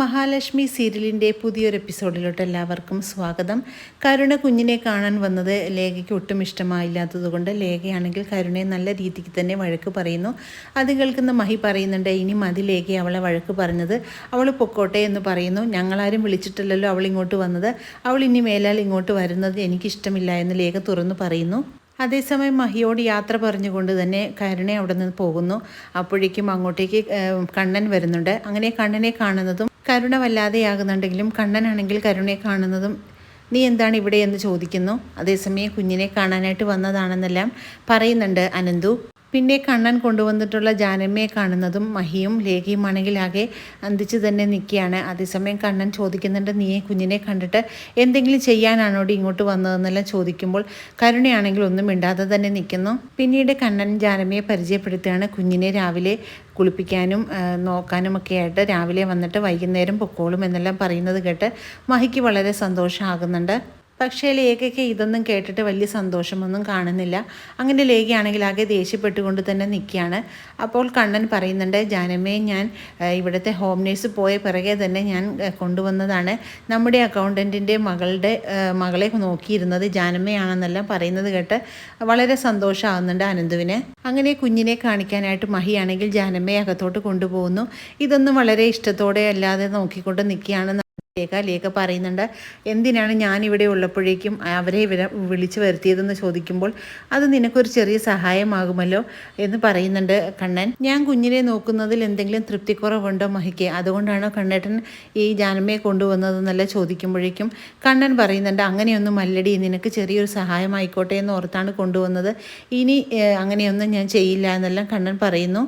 മഹാലക്ഷ്മി സീരിയലിൻ്റെ പുതിയൊരു എപ്പിസോഡിലോട്ട് എല്ലാവർക്കും സ്വാഗതം. കരുണ കുഞ്ഞിനെ കാണാൻ വന്നത് ലേഖയ്ക്ക് ഒട്ടും ഇഷ്ടമായില്ലാത്തതുകൊണ്ട് ലേഖയാണെങ്കിൽ കരുണയെ നല്ല രീതിക്ക് തന്നെ വഴക്ക് പറയുന്നു. അത് കേൾക്കുന്ന മഹി പറയുന്നുണ്ട്, ഇനി മതി ലേഖ അവളെ വഴക്ക് പറഞ്ഞത്, അവൾ പൊക്കോട്ടെ എന്ന് പറയുന്നു. ഞങ്ങളാരും വിളിച്ചിട്ടില്ലല്ലോ അവൾ ഇങ്ങോട്ട് വന്നത്, അവൾ ഇനി മേലാൽ ഇങ്ങോട്ട് വരുന്നത് എനിക്കിഷ്ടമില്ല എന്ന് ലേഖ തുറന്നു പറയുന്നു. അതേസമയം മഹിയോട് യാത്ര പറഞ്ഞുകൊണ്ട് തന്നെ കരുണ അവിടെ നിന്ന് പോകുന്നു. അപ്പോഴേക്കും അങ്ങോട്ടേക്ക് കണ്ണൻ വരുന്നുണ്ട്. അങ്ങനെ കണ്ണനെ കാണുന്നതും കരുണ വല്ലാതെയാകുന്നുണ്ടെങ്കിലും കണ്ണനാണെങ്കിൽ കരുണയെ കാണുന്നതും നീ എന്താണ് ഇവിടെ എന്ന് ചോദിക്കുന്നു. അതേസമയം കുഞ്ഞിനെ കാണാനായിട്ട് വന്നതാണെന്നെല്ലാം പറയുന്നുണ്ട് അനന്തു. പിന്നെ കണ്ണൻ കൊണ്ടുവന്നിട്ടുള്ള ജാനമ്മയെ കാണുന്നതും മഹിയും ലേഖയുമാണെങ്കിൽ ആകെ അന്തിച്ച് തന്നെ നിൽക്കുകയാണ്. അതേസമയം കണ്ണൻ ചോദിക്കുന്നുണ്ട്, നീ കുഞ്ഞിനെ കണ്ടിട്ട് എന്തെങ്കിലും ചെയ്യാനാണോടി ഇങ്ങോട്ട് വന്നതെന്നെല്ലാം ചോദിക്കുമ്പോൾ കരുണയാണെങ്കിൽ ഒന്നും മിണ്ടാതെ തന്നെ നിൽക്കുന്നു. പിന്നീട് കണ്ണൻ ജാനമ്മയെ പരിചയപ്പെടുത്തുകയാണ്. കുഞ്ഞിനെ രാവിലെ കുളിപ്പിക്കാനും നോക്കാനുമൊക്കെ ആയിട്ട് രാവിലെ വന്നിട്ട് വൈകുന്നേരം പൊക്കോളും എന്നെല്ലാം പറയുന്നത് കേട്ട് മഹിക്ക് വളരെ സന്തോഷമാകുന്നുണ്ട്. പക്ഷേ ലേഖയ്ക്ക് ഇതൊന്നും കേട്ടിട്ട് വലിയ സന്തോഷമൊന്നും കാണുന്നില്ല. അങ്ങനെ ലേഖയാണെങ്കിൽ ആകെ ദേഷ്യപ്പെട്ടുകൊണ്ട് തന്നെ നിൽക്കുകയാണ്. അപ്പോൾ കണ്ണൻ പറയുന്നുണ്ട്, ജാനമ്മയെ ഞാൻ ഇവിടുത്തെ ഹോം നേഴ്സ് പോയ പിറകെ തന്നെ ഞാൻ കൊണ്ടുവന്നതാണ്. നമ്മുടെ അക്കൗണ്ടൻറ്റിൻ്റെ മകളെ നോക്കിയിരുന്നത് ജാനമ്മയാണെന്നെല്ലാം പറയുന്നത് കേട്ട് വളരെ സന്തോഷമാകുന്നുണ്ട് അനന്തുവിന്. അങ്ങനെ കുഞ്ഞിനെ കാണിക്കാനായിട്ട് മഹിയാണെങ്കിൽ ജാനമ്മയെ അകത്തോട്ട് കൊണ്ടുപോകുന്നു. ഇതൊന്നും വളരെ ഇഷ്ടത്തോടെ അല്ലാതെ നോക്കിക്കൊണ്ട് നിൽക്കുകയാണ്. ലേഖ പറയുന്നുണ്ട്, എന്തിനാണ് ഞാനിവിടെ ഉള്ളപ്പോഴേക്കും അവരെ വിളിച്ചു വരുത്തിയതെന്ന് ചോദിക്കുമ്പോൾ അത് നിനക്കൊരു ചെറിയ സഹായമാകുമല്ലോ എന്ന് പറയുന്നുണ്ട് കണ്ണൻ. ഞാൻ കുഞ്ഞിനെ നോക്കുന്നതിൽ എന്തെങ്കിലും തൃപ്തിക്കുറവുണ്ടോ മഹിക്ക്? അതുകൊണ്ടാണോ കണ്ണേട്ടൻ ഈ ജാനമ്മയെ കൊണ്ടുവന്നതെന്നല്ല ചോദിക്കുമ്പോഴേക്കും കണ്ണൻ പറയുന്നുണ്ട്, അങ്ങനെയൊന്നും അല്ലടി, നിനക്ക് ചെറിയൊരു സഹായമായിക്കോട്ടെ എന്ന് ഓർത്താണ് കൊണ്ടുവന്നത്, ഇനി അങ്ങനെയൊന്നും ഞാൻ ചെയ്യില്ല എന്നെല്ലാം കണ്ണൻ പറയുന്നു.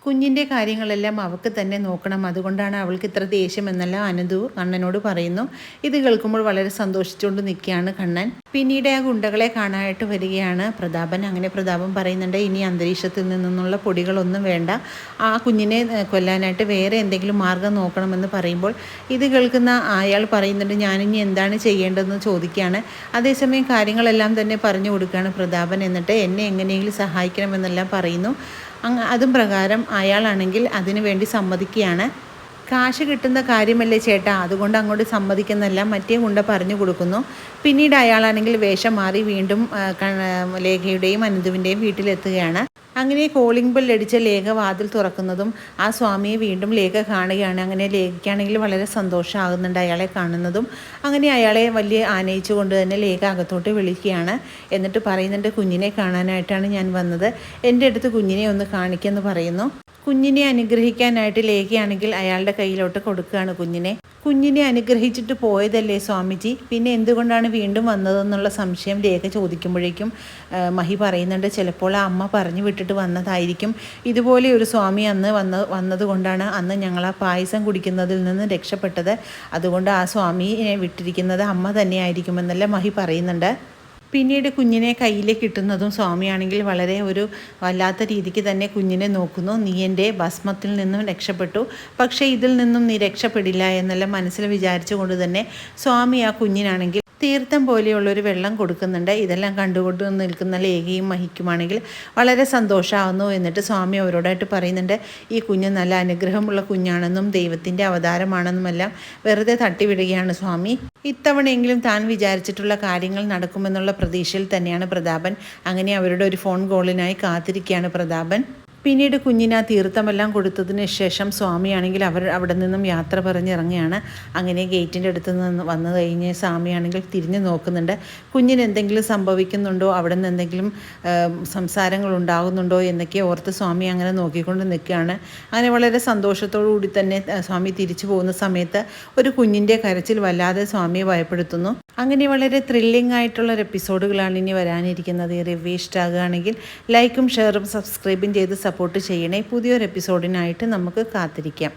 കുഞ്ഞിൻ്റെ കാര്യങ്ങളെല്ലാം അവൾക്ക് തന്നെ നോക്കണം, അതുകൊണ്ടാണ് അവൾക്ക് ഇത്ര ദേഷ്യം എന്നെല്ലാം അനന്തു കണ്ണനോട് പറയുന്നു. ഇത് കേൾക്കുമ്പോൾ വളരെ സന്തോഷിച്ചുകൊണ്ട് നിൽക്കുകയാണ് കണ്ണൻ. പിന്നീട് ആ ഗുണ്ടകളെ കാണാനായിട്ട് വരികയാണ് പ്രതാപൻ. അങ്ങനെ പ്രതാപൻ പറയുന്നുണ്ട്, ഇനി അന്തരീക്ഷത്തിൽ നിന്നുള്ള പൊടികളൊന്നും വേണ്ട, ആ കുഞ്ഞിനെ കൊല്ലാനായിട്ട് വേറെ എന്തെങ്കിലും മാർഗം നോക്കണമെന്ന് പറയുമ്പോൾ ഇത് കേൾക്കുന്ന അയാൾ പറയുന്നുണ്ട്, ഞാനിനി എന്താണ് ചെയ്യേണ്ടതെന്ന് ചോദിക്കുകയാണ്. അതേസമയം കാര്യങ്ങളെല്ലാം തന്നെ പറഞ്ഞു കൊടുക്കുകയാണ് പ്രതാപൻ. എന്നിട്ട് എന്നെ എങ്ങനെയെങ്കിലും സഹായിക്കണമെന്നെല്ലാം പറയുന്നു. അതും പ്രകാരം അയാളാണെങ്കിൽ അതിനു വേണ്ടി സമ്മതിക്കുകയാണ്. കാശ് കിട്ടുന്ന കാര്യമല്ലേ ചേട്ടാ, അതുകൊണ്ട് അങ്ങോട്ട് സമ്മതിക്കുന്നെല്ലാം മറ്റേ ഗുണ്ട പറഞ്ഞു കൊടുക്കുന്നു. പിന്നീട് അയാളാണെങ്കിൽ വേഷം മാറി വീണ്ടും ലേഖയുടെയും അനന്തുവിൻ്റെയും വീട്ടിലെത്തുകയാണ്. അങ്ങനെ കോളിംഗ് ബെൽ അടിച്ച ലേഖ വാതിൽ തുറക്കുന്നതും ആ സ്വാമിയെ വീണ്ടും ലേഖ കാണുകയാണ്. അങ്ങനെ ലേഖയ്ക്കാണെങ്കിൽ വളരെ സന്തോഷമാകുന്നുണ്ട് അയാളെ കാണുന്നതും. അങ്ങനെ അയാളെ വലിയ ആനയിച്ചുകൊണ്ട് തന്നെ ലേഖ അകത്തോട്ട് വിളിക്കുകയാണ്. എന്നിട്ട് പറയുന്നുണ്ട്, കുഞ്ഞിനെ കാണാനായിട്ടാണ് ഞാൻ വന്നത്, എൻ്റെ അടുത്ത് കുഞ്ഞിനെ ഒന്ന് കാണിക്കുമെന്ന് പറയുന്നു. കുഞ്ഞിനെ അനുഗ്രഹിക്കാനായിട്ട് ലേഖയാണെങ്കിൽ അയാളുടെ കയ്യിലോട്ട് കൊടുക്കുകയാണ് കുഞ്ഞിനെ അനുഗ്രഹിച്ചിട്ട് പോയതല്ലേ സ്വാമിജി, പിന്നെ എന്തുകൊണ്ടാണ് വീണ്ടും വന്നതെന്നുള്ള സംശയം ലേഖ ചോദിക്കുമ്പോഴേക്കും മഹി പറയുന്നുണ്ട്, ചിലപ്പോൾ ആ അമ്മ പറഞ്ഞു വിട്ടിട്ട് വന്നതായിരിക്കും. ഇതുപോലെ ഒരു സ്വാമി അന്ന് വന്നതുകൊണ്ടാണ് അന്ന് ഞങ്ങൾ ആ പായസം കുടിക്കുന്നതിൽ നിന്ന് രക്ഷപ്പെട്ടത്, അതുകൊണ്ട് ആ സ്വാമിയെ വിട്ടിരിക്കുന്നത് അമ്മ തന്നെയായിരിക്കുമെന്നെല്ലാം മഹി പറയുന്നുണ്ട്. പിന്നീട് കുഞ്ഞിനെ കയ്യിലേക്ക് കിട്ടുന്നതും സ്വാമിയാണെങ്കിൽ വളരെ ഒരു വല്ലാത്ത രീതിക്ക് തന്നെ കുഞ്ഞിനെ നോക്കുന്നു. നീ എൻ്റെ ഭസ്മത്തിൽ നിന്നും രക്ഷപ്പെട്ടു, പക്ഷേ ഇതിൽ നിന്നും നീ രക്ഷപ്പെടില്ല എന്നെല്ലാം മനസ്സിൽ വിചാരിച്ചുകൊണ്ട് തന്നെ സ്വാമി ആ കുഞ്ഞിനാണെങ്കിൽ തീർത്ഥം പോലെയുള്ളൊരു വെള്ളം കൊടുക്കുന്നുണ്ട്. ഇതെല്ലാം കണ്ടുകൊണ്ട് നിൽക്കുന്ന ലേഖയും മഹിക്കുമാണെങ്കിൽ വളരെ സന്തോഷമാകുന്നു. എന്നിട്ട് സ്വാമി അവരോടായിട്ട് പറയുന്നുണ്ട്, ഈ കുഞ്ഞ് നല്ല അനുഗ്രഹമുള്ള കുഞ്ഞാണെന്നും ദൈവത്തിൻ്റെ അവതാരമാണെന്നുമെല്ലാം വെറുതെ തട്ടിവിടുകയാണ് സ്വാമി. ഇത്തവണയെങ്കിലും താൻ വിചാരിച്ചിട്ടുള്ള കാര്യങ്ങൾ നടക്കുമെന്നുള്ള പ്രതീക്ഷയിൽ തന്നെയാണ് പ്രതാപൻ. അങ്ങനെ അവരുടെ ഒരു ഫോൺ കോളിനായി കാത്തിരിക്കുകയാണ് പ്രതാപൻ. പിന്നീട് കുഞ്ഞിന് ആ തീർത്ഥമെല്ലാം കൊടുത്തതിന് ശേഷം സ്വാമിയാണെങ്കിൽ അവിടെ നിന്നും യാത്ര പറഞ്ഞിറങ്ങുകയാണ്. അങ്ങനെ ഗേറ്റിൻ്റെ അടുത്ത് നിന്ന് വന്നു കഴിഞ്ഞ് സ്വാമിയാണെങ്കിൽ തിരിഞ്ഞു നോക്കുന്നുണ്ട്, കുഞ്ഞിന് എന്തെങ്കിലും സംഭവിക്കുന്നുണ്ടോ, അവിടെ നിന്ന് എന്തെങ്കിലും സംസാരങ്ങൾ ഉണ്ടാകുന്നുണ്ടോ എന്നൊക്കെ ഓർത്ത് സ്വാമി അങ്ങനെ നോക്കിക്കൊണ്ട് നിൽക്കുകയാണ്. അങ്ങനെ വളരെ സന്തോഷത്തോടു കൂടി തന്നെ സ്വാമി തിരിച്ചു പോകുന്ന സമയത്ത് ഒരു കുഞ്ഞിൻ്റെ കരച്ചിൽ വല്ലാതെ സ്വാമിയെ ഭയപ്പെടുത്തുന്നു. അങ്ങനെ വളരെ ത്രില്ലിംഗ് ആയിട്ടുള്ള എപ്പിസോഡുകളാണ് ഇനി വരാനിരിക്കുന്നത്. ഈ റിവ്യൂ ഇഷ്ടമാകുകയാണെങ്കിൽ ലൈക്കും ഷെയറും സബ്സ്ക്രൈബും ചെയ്ത് സപ്പോർട്ട് ചെയ്യണേ. പുതിയൊരു എപ്പിസോഡിനായിട്ട് നമുക്ക് കാത്തിരിക്കാം.